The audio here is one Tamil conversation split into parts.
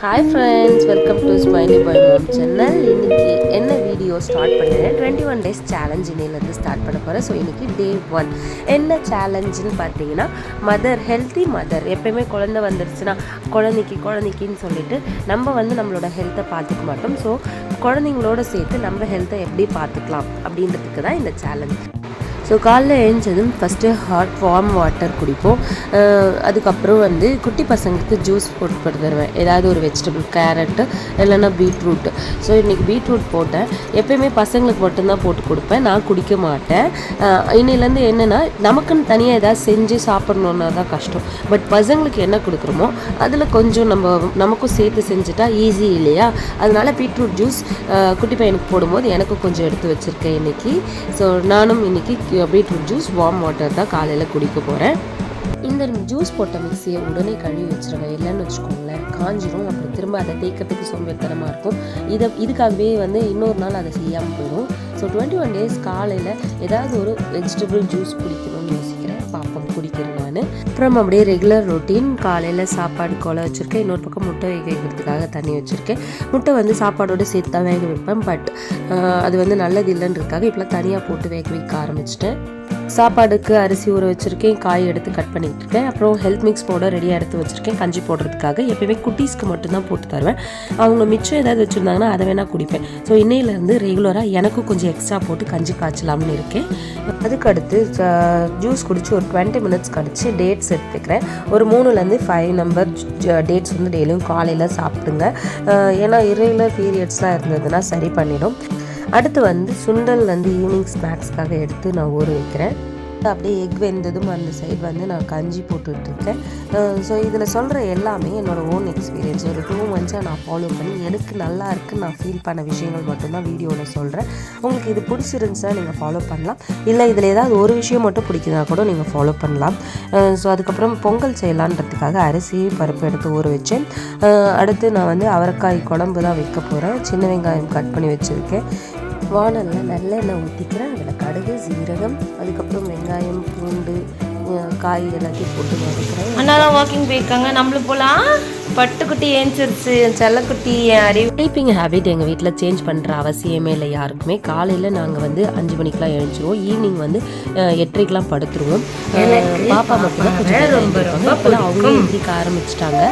Hi friends, welcome to smiley boy mom channel. இன்றைக்கி என்ன வீடியோ ஸ்டார்ட் பண்ணுறேன், 21 days சேலஞ்ச் இன்னிலேருந்து ஸ்டார்ட் பண்ண போகிறேன். ஸோ இன்றைக்கி டே 1 என்ன சேலஞ்சுன்னு பார்த்தீங்கன்னா, மதர் ஹெல்த்தி மதர். எப்போயுமே குழந்தை வந்துருச்சுன்னா குழந்தைக்குன்னு சொல்லிட்டு நம்ம வந்து நம்மளோட ஹெல்த்தை பார்த்துக்க மாட்டோம். ஸோ குழந்தைங்களோட சேர்த்து நம்ம ஹெல்த்தை எப்படி பார்த்துக்கலாம் அப்படின்றதுக்கு தான் இந்த சேலஞ்ச். ஸோ காலைல எழுந்ததும் ஃபஸ்ட்டு வார்ம் வாட்டர் குடிப்போம். அதுக்கப்புறம் வந்து குட்டி பசங்களுக்கு ஜூஸ் போட்டு தருவேன். ஏதாவது ஒரு வெஜிடபிள், கேரட்டு இல்லைன்னா பீட்ரூட். ஸோ இன்றைக்கி பீட்ரூட் போட்டேன். எப்போயுமே பசங்களுக்கு மட்டும்தான் போட்டு கொடுப்பேன், நான் குடிக்க மாட்டேன். இன்னிலேருந்து என்னென்னா, நமக்குன்னு தனியாக ஏதாவது செஞ்சு சாப்பிட்ணுன்னா தான் கஷ்டம். பட் பசங்களுக்கு என்ன கொடுக்குறோமோ அதில் கொஞ்சம் நமக்கும் சேர்த்து செஞ்சுட்டா ஈஸி இல்லையா? அதனால் பீட்ரூட் ஜூஸ் குட்டி பையனுக்கு போடும்போது எனக்கும் கொஞ்சம் எடுத்து வச்சுருக்கேன் இன்றைக்கி. ஸோ நானும் இன்றைக்கி பீட்ரூட் ஜூஸ் வார்ம் வாட்டர் தான் காலையில் குடிக்க போகிறேன். இந்த ஜூஸ் போட்ட மிக்சியை உடனே கழுவி வச்சுருவேன். இல்லைன்னு வச்சுக்கோங்களேன், காஞ்சிரும். அப்புறம் திரும்ப அதை தேய்க்கிறதுக்கு சோம்பேறித்தனமாக இருக்கும். இதுக்காகவே வந்து இன்னொரு நாள் அதை செய்யாமல் போயிடும். ஸோ 21 days காலையில் ஏதாவது ஒரு வெஜிடபிள் ஜூஸ் குடிக்கணும்னு யோசிக்கிறேன். பாப்பம் குடிக்கிறேன் நான். அப்புறம் அப்படியே ரெகுலர் ரொட்டீன், காலையில் சாப்பாடு கோலை வச்சுருக்கேன். இன்னொரு பக்கம் முட்டை வேக வைக்கிறதுக்காக தண்ணி வச்சுருக்கேன். முட்டை வந்து சாப்பாடோடு சேர்த்து தான் வேக வைப்பேன். பட் அது வந்து நல்லது இல்லைன்றதுக்காக இப்போலாம் தனியாக போட்டு வேக வைக்க ஆரம்பிச்சிட்டேன். சாப்பாடுக்கு அரிசி ஊற வச்சுருக்கேன், காய் எடுத்து கட் பண்ணிகிட்டு இருக்கேன். அப்புறம் ஹெல்த் மிக்ஸ் பவுடர் ரெடியாக எடுத்து வச்சுருக்கேன் கஞ்சி போடுறதுக்காக. எப்போயுமே குட்டீஸ்க்கு மட்டும்தான் போட்டு தருவேன். அவங்க மிச்சம் ஏதாவது வச்சுருந்தாங்கன்னா அதை வேணால் குடிப்பேன். ஸோ இன்னையிலேருந்து ரெகுலராக எனக்கும் கொஞ்சம் எக்ஸ்ட்ரா போட்டு கஞ்சி காய்ச்சலாம்னு இருக்கேன். அதுக்கடுத்து ஜூஸ் குடித்து ஒரு 20 minutes கழிச்சு டேட்ஸ் எடுத்துக்கிறேன். ஒரு 3-5 நம்பர் டேட்ஸ் வந்து டெய்லியும் காலையில் சாப்பிடுங்க. ஏன்னா இரெகுலர் பீரியட்ஸ்லாம் இருந்ததுன்னா சரி பண்ணிடும். அடுத்து வந்து சுண்டல் வந்து ஈவினிங் ஸ்நாக்ஸ்க்காக எடுத்து நான் ஊற வைக்கிறேன். அப்படியே எக் வெந்ததும் அந்த சைடு வந்து நான் கஞ்சி போட்டுட்ருக்கேன். ஸோ இதில் சொல்கிற எல்லாமே என்னோடய ஓன் எக்ஸ்பீரியன்ஸ். ஒரு 2 months நான் ஃபாலோ பண்ணி எனக்கு நல்லா இருக்குன்னு நான் ஃபீல் பண்ண விஷயங்கள் மட்டும்தான் வீடியோவில் சொல்கிறேன். உங்களுக்கு இது பிடிச்சிருந்துச்சா நீங்கள் ஃபாலோ பண்ணலாம். இல்லை இதில் ஏதாவது ஒரு விஷயம் மட்டும் பிடிக்குதா கூட நீங்கள் ஃபாலோ பண்ணலாம். ஸோ அதுக்கப்புறம் பொங்கல் செய்யலான்றதுக்காக அரிசி பருப்பு எடுத்து ஊற வச்சேன். அடுத்து நான் வந்து அவரைக்காய் குழம்பு தான் வைக்க போகிறேன். சின்ன வெங்காயம் கட் பண்ணி வச்சுருக்கேன். வானலில் நல்லெண்ணெய் ஊற்றிக்கிறேன். அதில் கடுகு, சீரகம், அதுக்கப்புறம் வெங்காயம், பூண்டு, காய் எல்லாத்தையும் போட்டு வதக்குறேன். அண்ணாதான் வாக்கிங் போயிருக்காங்க. நம்மளும் போகலாம். பட்டுக்குட்டி ஏஞ்சிருச்சு, செல்லக்குட்டி. ஸ்லீப்பிங் ஹேபிட் எங்கள் வீட்டில் சேஞ்ச் பண்ணுற அவசியமே இல்லை யாருக்குமே. காலையில் நாங்கள் வந்து 5 மணிக்கெலாம் எழுந்திருவோம். ஈவினிங் வந்து 8:30 படுத்துருவோம். பாப்பா மட்டும்தான் கொஞ்சம் ரொம்ப அவங்களும் எந்திரிக்க ஆரம்பிச்சிட்டாங்க.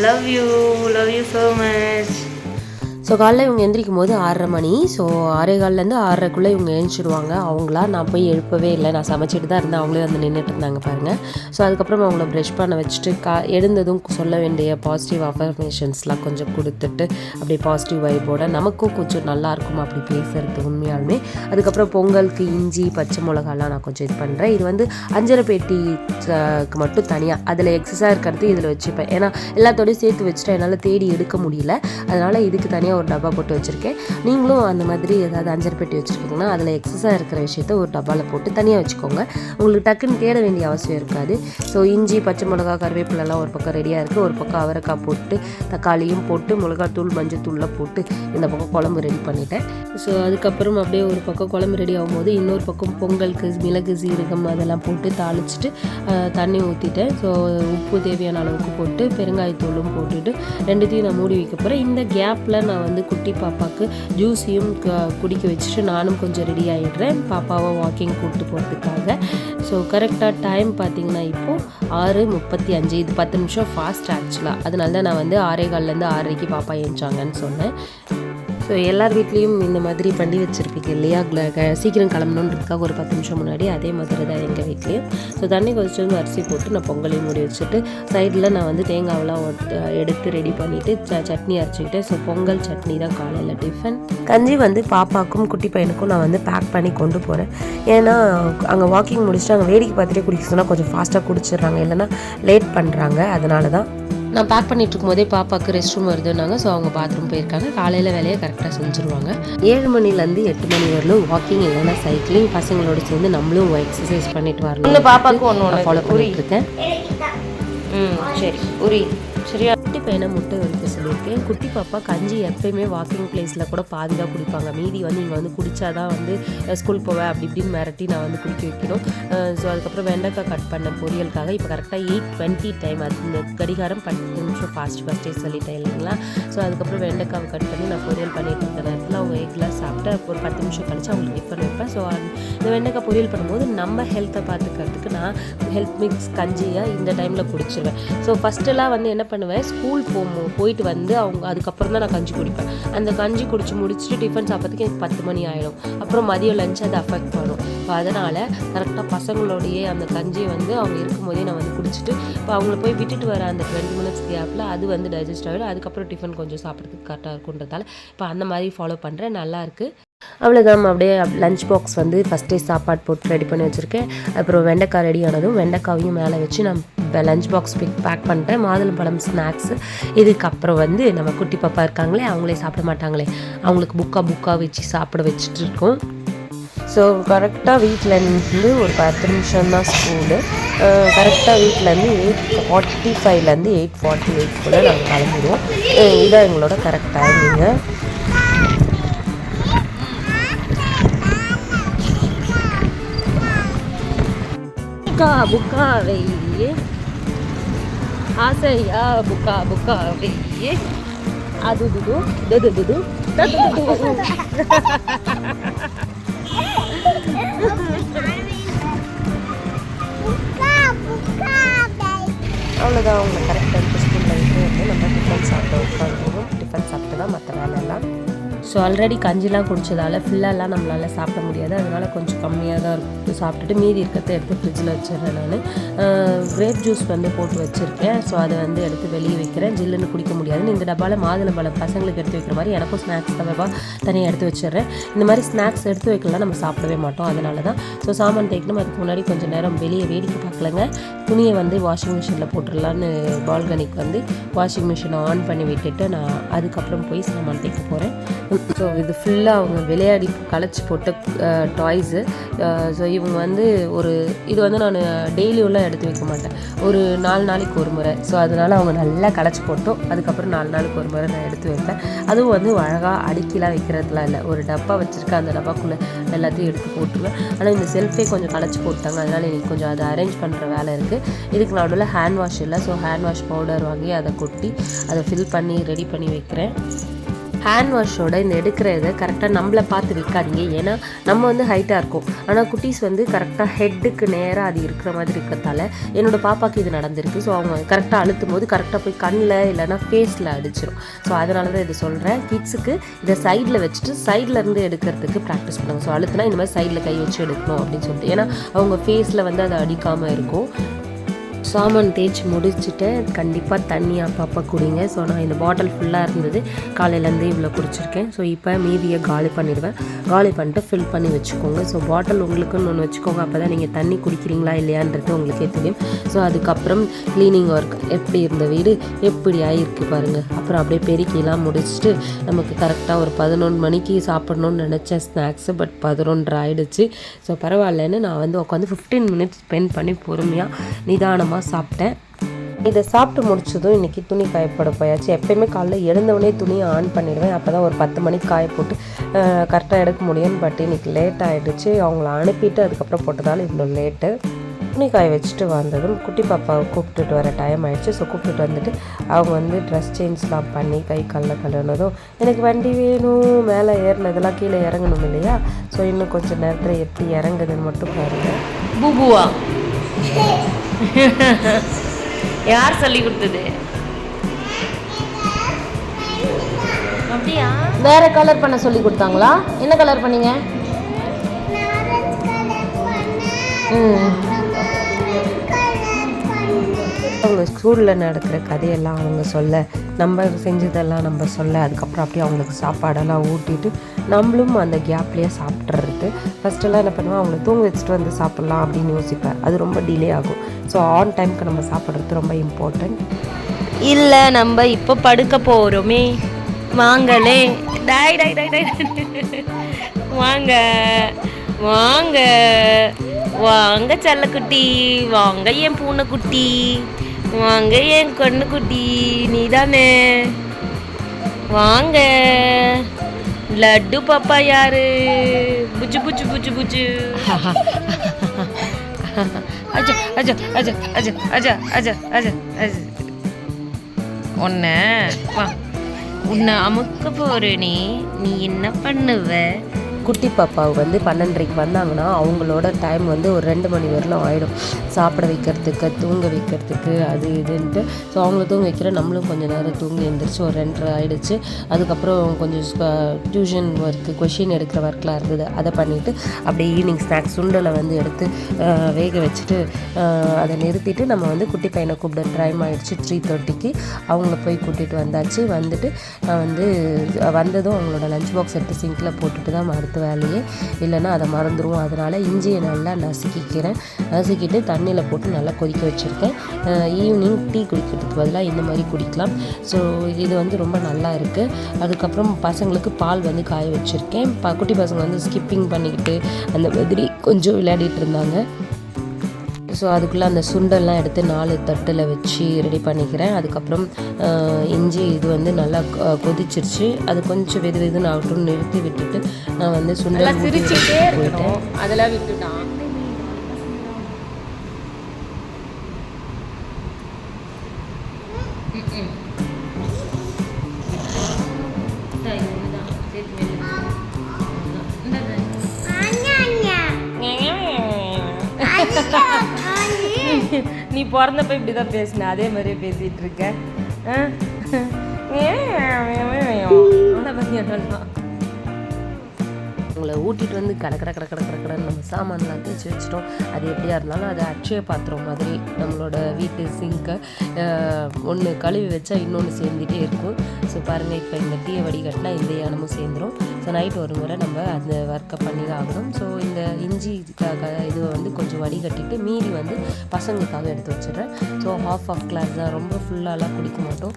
love you so much. So காலையில் இவங்க எந்திரிக்கும் போது 6:30 மணி. ஸோ 6:15 6:30 இவங்க எழுந்திடுவாங்க. அவங்களா நான் போய் எழுப்பவே இல்லை, நான் சமைச்சிட்டு தான் இருந்தேன். அவங்களே வந்து நின்றுட்டு இருந்தாங்க பாருங்கள். ஸோ அதுக்கப்புறம் அவங்கள ப்ரஷ் பண்ண வச்சுட்டு எழுந்ததும் சொல்ல வேண்டிய பாசிட்டிவ் அஃபர்மேஷன்ஸ்லாம் கொஞ்சம் கொடுத்துட்டு அப்படியே பாசிட்டிவ் வைப்போட நமக்கும் கொஞ்சம் நல்லாயிருக்கும் அப்படி பேசுகிறது உண்மையாலுமே. அதுக்கப்புறம் பொங்கலுக்கு இஞ்சி பச்சை மிளகாலாம் நான் கொஞ்சம் இது பண்ணுறேன். இது வந்து அஞ்சரை பேட்டிக்கு மட்டும் தனியாக அதில் எக்ஸஸாக இருக்கிறது இதில் வச்சுப்பேன். ஏன்னா எல்லாத்தோடையும் சேர்த்து வச்சுட்டு என்னால் தேடி எடுக்க முடியல. அதனால் இதுக்கு தனியாக ஒரு டப்பா போட்டு வச்சுருக்கேன். நீங்களும் அந்த மாதிரி ஏதாவது அஞ்சரை பெட்டி வச்சுருக்கீங்கன்னா அதில் எக்ஸஸாக இருக்கிற விஷயத்த ஒரு டப்பாவில் போட்டு தனியாக வச்சுக்கோங்க. உங்களுக்கு டக்குன்னு தேட வேண்டிய அவசியம் இருக்காது. ஸோ இஞ்சி பச்சை மிளகா கருவேப்பிலெல்லாம் ஒரு பக்கம் ரெடியாக இருக்குது. ஒரு பக்கம் அவரைக்காய் போட்டு தக்காளியும் போட்டு மிளகாத்தூள் மஞ்சத்தூளில் போட்டு இந்த பக்கம் குழம்பு ரெடி பண்ணிட்டேன். ஸோ அதுக்கப்புறம் அப்படியே ஒரு பக்கம் குழம்பு ரெடி ஆகும்போது இன்னொரு பக்கம் பொங்கலுக்கு மிளகு சீரகம் அதெல்லாம் போட்டு தாளிச்சிட்டு தண்ணி ஊற்றிட்டேன். ஸோ உப்பு தேவையான அளவுக்கு போட்டு பெருங்காயத்தூளும் போட்டுட்டு ரெண்டுத்தையும் நான் மூடி வைக்க போகிறேன். இந்த கேப்பில் நான் வந்து குட்டி பாப்பாவுக்கு ஜூஸையும் குடிக்க வச்சுட்டு நானும் கொஞ்சம் ரெடி ஆகிடுறேன் பாப்பாவை வாக்கிங் கூப்பிட்டு போகிறதுக்காக. ஸோ கரெக்டாக டைம் பார்த்திங்கன்னா இப்போது 6:35. இது 10 நிமிஷம் ஃபாஸ்ட் ஆக்சுவலாக. அதனால தான் நான் வந்து 6:15 6:30 பாப்பா ஏஞ்சாங்கன்னு சொன்னேன். ஸோ எல்லார் வீட்லேயும் இந்த மாதிரி பண்ணி வச்சுருப்பீங்க இல்லையா, சீக்கிரம் கிளம்பணுன்றதுக்காக ஒரு 10 நிமிஷம் முன்னாடி. அதே மாதிரி தான் எங்கள் வீட்லேயும். ஸோ தண்ணி கொதிச்சு அரிசி போட்டு நான் பொங்கலையும் மூடி வச்சுட்டு சைடில் நான் வந்து தேங்காவெல்லாம் எடுத்து ரெடி பண்ணிவிட்டு சட்னி அரைச்சிக்கிட்டேன். ஸோ பொங்கல் சட்னி தான் காலையில் டிஃபன். கஞ்சி வந்து பாப்பாக்கும் குட்டி பையனுக்கும் நான் வந்து பேக் பண்ணி கொண்டு போகிறேன். ஏன்னா அங்கே வாக்கிங் முடிச்சுட்டு அங்கே வேடிக்கை பார்த்துட்டே குடிக்க சொன்னால் கொஞ்சம் ஃபாஸ்ட்டாக குடிச்சிடுறாங்க, இல்லைன்னா லேட் பண்ணுறாங்க. அதனால தான் நான் பேக் பண்ணிட்டு இருக்கும் போதே பாப்பாவுக்கு ரெஸ்ட் ரூம் வருதுன்னாங்க. ஸோ அவங்க பாத்ரூம் போயிருக்காங்க. காலையில் வேலையை கரெக்டாக செஞ்சுருவாங்க. 7 மணிலேருந்து 8 மணி வரலும் வாக்கிங் இல்லைன்னா சைக்கிளிங் பசங்களோட சேர்ந்து நம்மளும் எக்ஸசைஸ் பண்ணிட்டு வரணும். பாப்பாவுக்கு ஒன்று ஃபாலோ பண்ணிட்டு இருக்கேன். சரி உரி சரியா. குட்டி பையனை முட்டை உரிக்க சொல்லியிருக்கேன். குட்டி பாப்பா கஞ்சி எப்பயுமே வாக்கிங் பிளேஸில் கூட பாதி தான் குடிப்பாங்க. மீதி வந்து இங்கே வந்து குடித்தாதான் வந்து ஸ்கூல் போவேன் அப்படி இப்படின்னு மிரட்டி நான் வந்து குடிக்க வைக்கணும். ஸோ அதுக்கப்புறம் வெண்டைக்காய் கட் பண்ண பொரியலுக்காக இப்போ கரெக்டாக 8:20 டைம். அது இந்த கடிகாரம் 10 நிமிஷம் ஃபஸ்ட்டே சொல்லிட்டேன் இல்லைங்களா. ஸோ அதுக்கப்புறம் வெண்டைக்காவை கட் பண்ணி நான் பொரியல் பண்ணிட்டு இருந்த நேரத்தில் அவங்க எக்லாம் சாப்பிட்டு ஒரு 10 நிமிஷம் கழிச்சு அவங்களுக்கு டிஃபன் வைப்பேன். ஸோ இந்த வெண்டைக்காய் பொரியல் பண்ணும்போது நம்ம ஹெல்த்தை பார்த்துக்கிறதுக்கு நான் ஹெல்த் மிக்ஸ் கஞ்சியாக இந்த டைமில் குடிச்சிருவேன். ஸோ ஃபஸ்ட்டெல்லாம் வந்து என்ன பண்ணுவேன், ஸ்கூல் போயிட்டு வந்து அவங்க அதுக்கப்புறம் தான் நான் கஞ்சி குடிப்பேன். அந்த கஞ்சி குடிச்சு முடிச்சுட்டு டிஃபன் சாப்பிட்றதுக்கு எனக்கு 10 மணி ஆகிடும். அப்புறம் மதியம் லஞ்ச் அது அஃபெக்ட் பண்ணும். ஸோ அதனால் கரெக்டாக பசங்களோடையே அந்த கஞ்சியை வந்து அவங்க இருக்கும்போதே நான் வந்து குடிச்சிட்டு இப்போ அவங்கள போய் விட்டுட்டு வர அந்த 20 மினிட்ஸ் கேப்பில் அது வந்து டைஜஸ்ட் ஆகிடும். அதுக்கப்புறம் டிஃபன் கொஞ்சம் சாப்பிட்றதுக்கு கரெக்டாக இருக்குன்றதால இப்போ அந்த மாதிரி ஃபாலோ பண்ணுறேன். நல்லாயிருக்கு. அவ்வளோதான். அப்படியே லஞ்ச் பாக்ஸ் வந்து ஃபஸ்ட்டே சாப்பாடு போட்டு ரெடி பண்ணி வச்சுருக்கேன். அப்புறம் வெண்டைக்காய் ரெடி ஆனதும் வெண்டைக்காவையும் மேலே வச்சு நான் லஞ்ச் பாக்ஸ் பேக் பண்ணிட்டேன். மாதுளம்பழம் ஸ்நாக்ஸு. இதுக்கப்புறம் வந்து நம்ம குட்டி பாப்பா இருக்காங்களே, அவங்களே சாப்பிட மாட்டாங்களே, அவங்களுக்கு புக்கா வச்சு சாப்பிட வச்சுட்டு இருக்கோம். ஸோ கரெக்டாக வீட்டிலேருந்து ஒரு 10 நிமிஷம் தான் ஸ்கூலு. கரெக்டாக வீட்டிலேருந்து 8:45 8:48 நாங்கள் கிளம்பிடுவோம். இதான் எங்களோட கரெக்ட் டைமிங்க. புக்கா வெய்யே ஆசையா புக்கா வெய்யே அது அவ்வளோதான். அவங்க கரெக்ட் டைமுக்கு ஸ்கூலில் வந்து நம்ம டிஃபன் சாப்பிட்டு உட்காந்துருவோம். டிஃபன் சாப்பிட்டு தான் மற்ற வேலையெல்லாம். ஸோ ஆல்ரெடி கஞ்சிலாம் குடிச்சதால் ஃபுல்லாலாம் நம்மளால் சாப்பிட முடியாது. அதனால் கொஞ்சம் கம்மியாக தான் இருக்கும். சாப்பிட்டுட்டு மீதி இருக்கிறத எடுத்து ஃப்ரிட்ஜில் வச்சிடுறேன். நான் கிரேப் ஜூஸ் வந்து போட்டு வச்சுருக்கேன். ஸோ அதை வந்து எடுத்து வெளியே வைக்கிறேன். ஜில்லுன்னு குடிக்க முடியாதுன்னு இந்த டப்பாவில் மாதுளம்பழம் பசங்களுக்கு எடுத்து வைக்கிற மாதிரி எனக்கும் ஸ்நாக்ஸ் தவிர தனியாக எடுத்து வச்சிடுறேன். இந்த மாதிரி ஸ்நாக்ஸ் எடுத்து வைக்கலாம் நம்ம சாப்பிடவே மாட்டோம். அதனால தான். ஸோ சாமான் தேய்க்கணும். அதுக்கு முன்னாடி கொஞ்சம் நேரம் வெளியே வேடிக்கை பார்க்கலங்க. துணியை வந்து வாஷிங் மிஷினில் போட்டுடலான்னு பால்கனிக்கு வந்து வாஷிங் மிஷினை ஆன் பண்ணி விட்டுட்டு நான் அதுக்கப்புறம் போய் சாமான் தேய்க்க போகிறேன். ஸோ இது ஃபுல்லாக அவங்க விளையாடி களைச்சி போட்ட டாய்ஸு. ஸோ இவங்க வந்து இது வந்து நான் டெய்லியும்லாம் எடுத்து வைக்க மாட்டேன். ஒரு 4 நாளைக்கு ஒரு முறை. ஸோ அதனால் அவங்க நல்லா களைச்சி போட்டோம். அதுக்கப்புறம் 4 நாளைக்கு ஒரு முறை நான் எடுத்து வைப்பேன். அதுவும் வந்து அழகாக அடுக்கிலாம் வைக்கிறதுலாம் இல்லை. ஒரு டப்பா வச்சுருக்கேன். அந்த டப்பாக்குள்ளே எல்லாத்தையும் எடுத்து போட்டுருவேன். ஆனால் இந்த செல்ஃபே கொஞ்சம் களைச்சி போட்டாங்க. அதனால் எனக்கு கொஞ்சம் அதை அரேஞ்ச் பண்ணுற வேலை இருக்குது. இதுக்கு நடுவில் ஹேண்ட் வாஷ் இல்லை. ஸோ ஹேண்ட் வாஷ் பவுடர் வாங்கி அதை கொட்டி அதை ஃபில் பண்ணி ரெடி பண்ணி வைக்கிறேன். ஹேண்ட் வாஷோட இந்த எடுக்கிற இதை கரெக்டாக நம்மளை பார்த்து வைக்காதீங்க. ஏன்னா நம்ம வந்து ஹைட்டாக இருக்கும். ஆனால் குட்டீஸ் வந்து கரெக்டாக ஹெட்டுக்கு நேராக அது இருக்கிற மாதிரி இருக்கிறதால என்னோடய பாப்பாவுக்கு இது நடந்திருக்கு. ஸோ அவங்க கரெக்டாக அழுத்தும் போது கரெக்டாக போய் கண்ணில் இல்லைனா ஃபேஸில் அடிச்சிடும். ஸோ அதனால தான் இது சொல்கிறேன். கிட்ஸுக்கு இதை சைடில் வச்சுட்டு சைட்லேருந்து எடுக்கிறதுக்கு ப்ராக்டிஸ் பண்ணுவாங்க. ஸோ அழுத்துனா இந்த மாதிரி சைடில் கை வச்சு எடுக்கணும் அப்படின்னு சொல்லிட்டு. ஏன்னா அவங்க ஃபேஸில் வந்து அதை அடிக்காமல் இருக்கும். சாமான் தேய்ச்சி முடிச்சுட்டு கண்டிப்பாக தண்ணி அப்பப்போ குடிங்க. ஸோ நான் இந்த பாட்டில் ஃபுல்லாக இருந்தது. காலையிலேருந்து இவ்வளோ குடிச்சிருக்கேன். ஸோ இப்போ மீதியை காலி பண்ணிடுவேன். காலி பண்ணிட்டு ஃபில் பண்ணி வச்சுக்கோங்க. ஸோ பாட்டில் உங்களுக்குன்னு ஒன்று வச்சுக்கோங்க. அப்போ தான் நீங்கள் தண்ணி குடிக்கிறீங்களா இல்லையான்றது உங்களுக்கே தெரியும். ஸோ அதுக்கப்புறம் க்ளீனிங் ஒர்க் எப்படி இருந்த வீடு எப்படி ஆகிருக்கு பாருங்கள். அப்புறம் அப்படியே பெருக்கிலாம் முடிச்சுட்டு நமக்கு கரெக்டாக ஒரு 11 மணிக்கு சாப்பிட்ணுன்னு நினச்சேன் ஸ்நாக்ஸு. பட் 11:30 ஆகிடுச்சு. ஸோ பரவாயில்லன்னு நான் வந்து உட்காந்து 15 மினிட்ஸ் ஸ்பெண்ட் பண்ணி பொறுமையாக நிதானமாக சாப்பிட்டேன். இதை சாப்பிட்டு முடிச்சதும் இன்றைக்கி துணி காயப்பட போயாச்சு. எப்போயுமே காலைல எழுந்தவொடனே துணியை ஆன் பண்ணிடுவேன். அப்போ தான் ஒரு 10 மணிக்கு காய போட்டு கரெக்டாக எடுக்க முடியும். பட் இன்றைக்கி லேட் ஆகிடுச்சு. அவங்கள அனுப்பிட்டு அதுக்கப்புறம் போட்டதால் இவ்வளோ லேட்டு. துணி காய வச்சுட்டு வந்ததும் குட்டி பாப்பாவை கூப்பிட்டுட்டு வர டைம் ஆகிடுச்சு. ஸோ கூப்பிட்டுட்டு வந்துட்டு அவங்க வந்து ட்ரெஸ் சேஞ்ச்லாம் பண்ணி கை காலில் கழுவுனதும் எனக்கு வண்டி வேணும், மேலே ஏறினதெல்லாம் கீழே இறங்கணும் இல்லையா. ஸோ இன்னும் கொஞ்சம் நேரத்தில் எப்படி இறங்குதுன்னு மட்டும் பாருங்கள். பூபுவா யார் சொல்லி கொடுத்தது? அப்படியா? வேற கலர் பண்ண சொல்லி கொடுத்தாங்களா? என்ன கலர் பண்ணீங்க? அவங்க ஸ்கூலில் நடக்கிற கதையெல்லாம் அவங்க சொல்ல, நம்ம செஞ்சதெல்லாம் நம்ம சொல்ல, அதுக்கப்புறம் அப்படியே அவங்களுக்கு சாப்பாடெல்லாம் ஊட்டிட்டு நம்மளும் அந்த கேப்லேயே சாப்பிட்றது. ஃபஸ்ட்டெல்லாம் என்ன பண்ணுவேன், அவங்கள தூங்க வச்சுட்டு வந்து சாப்பிட்லாம் அப்படின்னு யோசிப்பேன். அது ரொம்ப டிலே ஆகும். ஸோ ஆன் டைமுக்கு நம்ம சாப்பிட்றது ரொம்ப இம்பார்ட்டன்ட். இல்லை நம்ம இப்போ படுக்க போகிறோமே, வாங்களே. டாய் டாய் டாய் டாய் வாங்க வாங்க வாங்க செல்லக்குட்டி, வாங்க என் பூனைக்குட்டி, வாங்க என் கண்ணு குட்டி நீ தானே, வாங்க. லட்டு பாப்பா யாரு? புச்சு புச்சு புச்சு புச்சு. அஜா அஜா அஜா அஜா அஜா அஜா அஜா அஜா. உன்னை வா, உன்னை அமுக்க போற நீ என்ன பண்ணுவ? குட்டி பாப்பாவை வந்து 12:30க்கு வந்தாங்கன்னா அவங்களோட டைம் வந்து ஒரு 2 மணி வரலாம் ஆகிடும், சாப்பிட வைக்கிறதுக்கு தூங்க வைக்கிறதுக்கு அது இதுன்ட்டு. ஸோ அவங்கள தூங்க வைக்கிற நம்மளும் கொஞ்சம் நேரம் தூங்கி எழுந்திரிச்சு ஒரு 2:30 ஆகிடுச்சு. அதுக்கப்புறம் கொஞ்சம் டியூஷன் ஒர்க்கு கொஷின் எடுக்கிற ஒர்க்லாம் இருந்தது, அதை பண்ணிவிட்டு அப்படியே ஈவினிங் ஸ்நாக்ஸ் சுண்டலை வந்து எடுத்து வேக வச்சுட்டு அதை நிறுத்திட்டு நம்ம வந்து குட்டி பையனை கூப்பிட டைம் ஆகிடுச்சு. 3:30க்கு அவங்கள போய் கூட்டிகிட்டு வந்தாச்சு. வந்துட்டு நான் வந்து வந்ததும் அவங்களோட லஞ்ச் பாக்ஸ் எடுத்து சிங்கில் போட்டுட்டு தான் அடுத்த வேலையே, இல்லைன்னா அதை மறந்துடுவோம். அதனால் இஞ்சியை நல்லா நசுக்கிட்டு தண்ணியில் போட்டு நல்லா கொதிக்க வச்சுருக்கேன். ஈவினிங் டீ குடிக்கிறதுக்கு பதிலாக இந்த மாதிரி குடிக்கலாம். ஸோ இது வந்து ரொம்ப நல்லா இருக்குது. அதுக்கப்புறம் பசங்களுக்கு பால் வந்து காய வச்சுருக்கேன். குட்டி பசங்க வந்து ஸ்கிப்பிங் பண்ணிக்கிட்டு அந்த மாதிரி கொஞ்சம் விளையாடிட்டு இருந்தாங்க. ஸோ அதுக்குள்ளே அந்த சுண்டெல்லாம் எடுத்து 4 தட்டில் வச்சு ரெடி பண்ணிக்கிறேன். அதுக்கப்புறம் இஞ்சி இது வந்து நல்லா கொதிச்சிருச்சு, அது கொஞ்சம் வெதுன்னு ஆகட்டும் நிறுத்தி விட்டுட்டு நான் வந்து சுண்டல் சிரிச்சுட்டே போயிட்டேன். அதெல்லாம் விட்டுட்டான். நீ பிறந்தப்ப இப்படிதான் பேசின, அதே மாதிரியே பேசிட்டு இருக்க. உங்களை ஊட்டிகிட்டு வந்து கடன்னு நம்ம சாமான்லாம் தேய்ச்சி வச்சிட்டோம். அது எப்படியா இருந்தாலும் அது அட்சய பாத்திரம் மாதிரி நம்மளோட வீட்டு சிங்கை ஒன்று கழுவி வச்சா இன்னொன்று சேர்ந்துட்டே இருக்கும். ஸோ பாருங்கள், இப்போ இந்த டீயை வடிகட்டினா இந்த யானமும் சேர்ந்துடும். ஸோ நைட் ஒரு முறை நம்ம அந்த ஒர்க்கை பண்ணி தான் ஆகணும். ஸோ இந்த இஞ்சி இது வந்து கொஞ்சம் வடிகட்டிட்டு மீறி வந்து பசங்களுக்காக எடுத்து வச்சிடுறேன். ஸோ ஆஃப் கிளாஸ் தான், ரொம்ப ஃபுல்லாலாம் குடிக்க மாட்டோம்.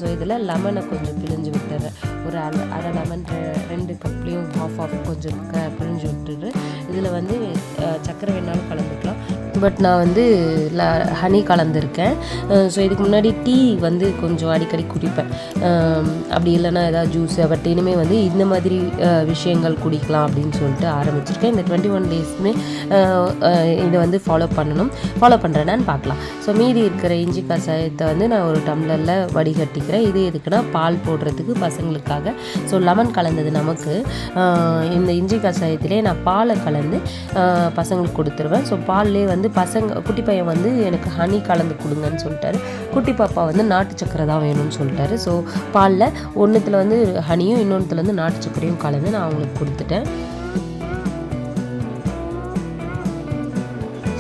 ஸோ இதில் லெமனை கொஞ்சம் பிழிஞ்சு விட்டுறேன். ஒரு அரை லெமன் 2 கப்லேயும் ஆஃப் கொஞ்சம் பிழிஞ்சு விட்டுட்டு இதில் வந்து சர்க்கரை வேணாலும் கலந்துக்கலாம். பட் நான் வந்து ஹனி கலந்துருக்கேன். ஸோ இதுக்கு முன்னாடி டீ வந்து கொஞ்சம் அடிக்கடி குடிப்பேன், அப்படி இல்லைன்னா ஏதாவது ஜூஸு. பட் இனிமேல் வந்து இந்த மாதிரி விஷயங்கள் குடிக்கலாம் அப்படின்னு சொல்லிட்டு ஆரம்பிச்சிருக்கேன். இந்த 21 டேஸுமே இதை வந்து ஃபாலோ பண்ணுறேன்னு பார்க்கலாம். ஸோ மீதி இருக்கிற இஞ்சி கஷாயத்தை வந்து நான் ஒரு டம்ளரில் வடிகட்டிக்கிறேன். இது எதுக்குன்னா பால் போடுறதுக்கு பசங்களுக்காக. ஸோ லெமன் கலந்தது நமக்கு. இந்த இஞ்சி கஷாயத்திலே நான் பாலை கலந்து பசங்களுக்கு கொடுத்துருவேன். ஸோ பால்லே வந்து குட்டி பையன் வந்து எனக்கு ஹனி கலந்து கொடுங்கன்னு சொல்லிட்டாரு. குட்டி பாப்பா வந்து நாட்டு சக்கரை தான் வேணும்னு சொல்லிட்டாரு. ஸோ பாலில் ஒன்றுத்தில் வந்து ஹனியும் இன்னொன்றுத்தில் வந்து நாட்டு சக்கரையும் கலந்து நான் அவங்களுக்கு கொடுத்துட்டேன்.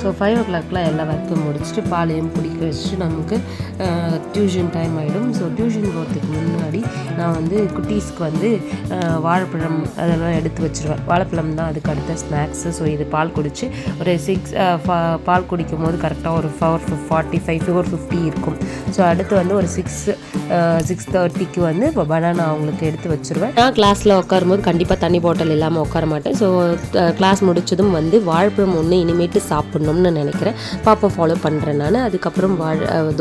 ஸோ 5 o'clockலாம் எல்லா ஒர்க்கும் முடிச்சுட்டு பாலையும் குடிக்க வச்சுட்டு நமக்கு டியூஷன் டைம் ஆகிடும். ஸோ டியூஷன் போகிறதுக்கு முன்னாடி நான் வந்து குட்டீஸ்க்கு வந்து வாழைப்பழம் அதெல்லாம் எடுத்து வச்சுருவேன். வாழைப்பழம் தான் அதுக்கு அடுத்த ஸ்நாக்ஸு. ஸோ இது பால் குடித்து ஒரு பால் குடிக்கும் போது கரெக்டாக ஒரு 4:45 4:50 இருக்கும். ஸோ அடுத்து வந்து ஒரு 6:30க்கு வந்து இப்போ பனானா அவங்களுக்கு எடுத்து வச்சுருவேன். நான் கிளாஸில் உட்காரும்போது கண்டிப்பாக தண்ணி பாட்டில் இல்லாமல் உட்கார மாட்டேன். ஸோ கிளாஸ் முடிச்சதும் வந்து வாழைப்பழம் ஒன்று இனிமேட்டு சாப்பிட்ணும்னு நினைக்கிறேன். பாப்பா ஃபாலோ பண்ணுறேன் நான். அதுக்கப்புறம்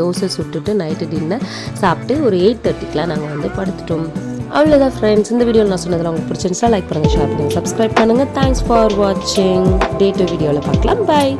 தோசை சுட்டுட்டு நைட்டு டின்னர் சாப்பிட்டு ஒரு 8:30க்குலாம் நாங்கள் வந்து படுத்துட்டோம். அவ்வளோதான் ஃப்ரெண்ட்ஸ். இந்த வீடியோவில் நான் சொன்னதில் உங்களுக்கு பிடிச்சிருந்துச்சா லைக் பண்ணுங்கள், ஷேர் பண்ணுங்கள், சப்ஸ்கிரைப் பண்ணுங்கள். தேங்க்ஸ் ஃபார் வாட்சிங். டே 2 வீடியோவில் பார்க்கலாம். பாய்.